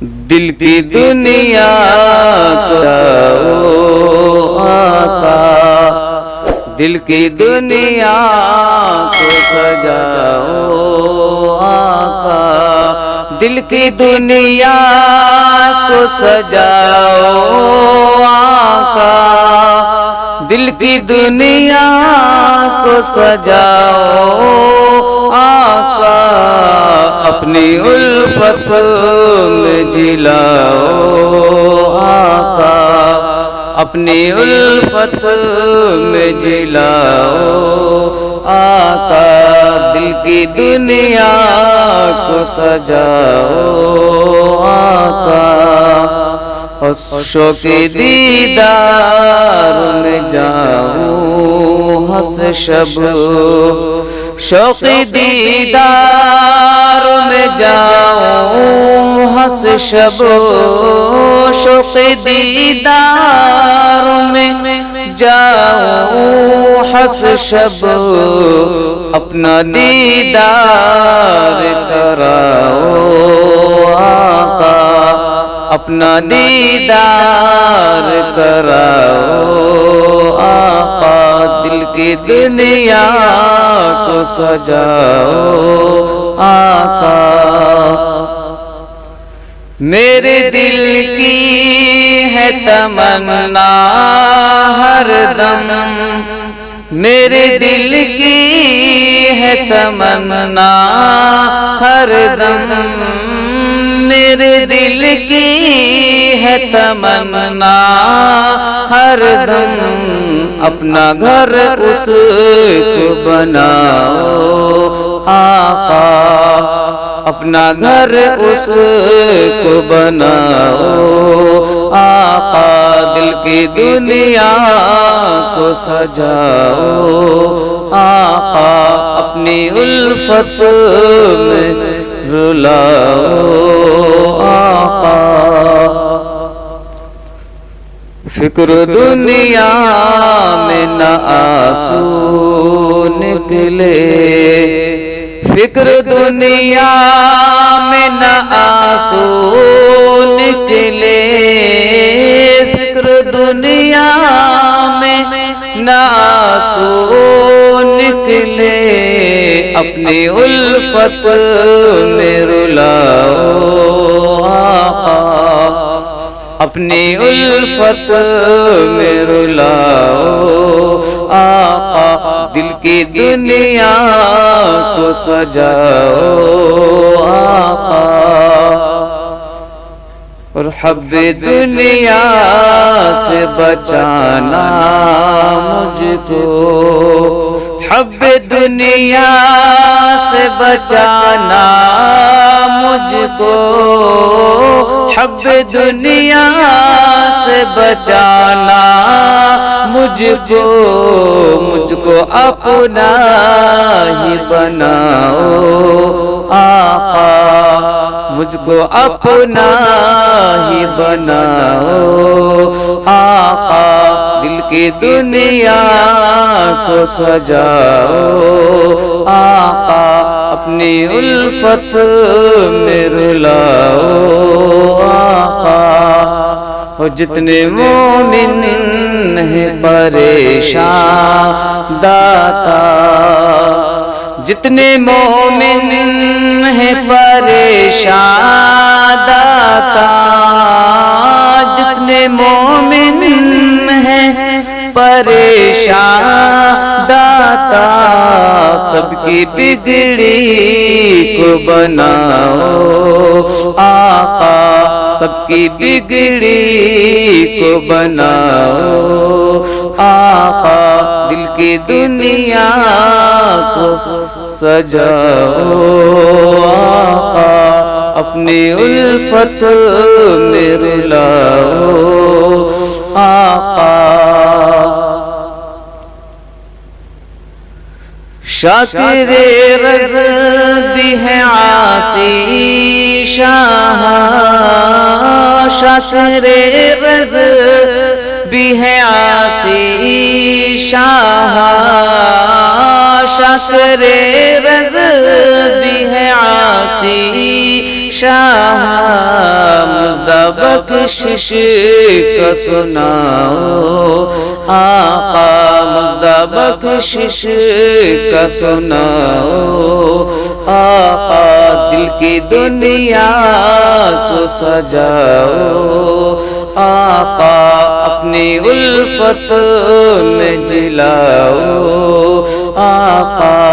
دل کی دنیا کو آقا، دل کی دنیا کو سجاؤ آقا، دل کی دنیا کو سجاؤ آقا، دل کی دنیا کو سجاؤ آقا، اپنی الفت میں جلاؤ آقا، اپنی الفت میں جلاؤ آقا، دل کی دنیا کو سجاؤ آقا، اور شوق دیدار میں جاؤں ہنس شب، شوق دیدار میں جاؤں ہنس شب، شوق دیدار میں جاؤں ہنس شب، اپنا دیدار کراؤ آقا، اپنا دیدار کراؤ آقا، دل کی دنیا کو سجاؤ آقا، میرے دل کی ہے تمنا ہر دم، میرے دل کی ہے تمنا ہر دم، میرے دل کی ہے تمنا ہر دم، اپنا گھر اس کو بناؤ آقا، اپنا گھر اس کو بناؤ آقا، دل کی دنیا کو سجاؤ آقا، اپنی الفت میں رلاؤ آقا، فکر دنیا میں نہ آنسو نکلے، فکر دنیا میں نہ آنسو نکلے، فکر دنیا میں نہ آنسو نکلے، اپنی الفت میں رلاؤ آقا، اپنی الفت میں رلاؤ آقا، دل کی دنیا کو سجاؤ آقا، اور حب دنیا سے بچانا مجھ کو، حب دنیا سے بچانا مجھ کو، حب دنیا سے بچانا مجھ کو، مجھ کو اپنا ہی بناؤ آقا، مجھ کو اپنا ہی بناؤ آقا، دل کی دنیا کو سجاؤ آقا، اپنی الفت میں رلاؤ آقا، اور جتنے مومن ہیں پریشان داتا، جتنے مومن ہیں پریشان داتا، جتنے مومن ہیں پریشان داتا، سب کی بگڑی کو بناؤ آقا، سب کی بگڑی کو بناؤ آقا، دل کی دنیا کو سجاؤ آقا، اپنی الفت میں رلاؤ آقا، شاکر رز بھی ہے عاصی شاہ، شاکر رز بھی ہے عاصی شاہ، شاکر رز بھی ہے عاصی شاہ، بخشش کا سناؤ، آقا مژدہ بخشش کا سناؤ، آقا دل کی دنیا کو سجاؤ، آقا اپنی الفت میں جلاؤ، آقا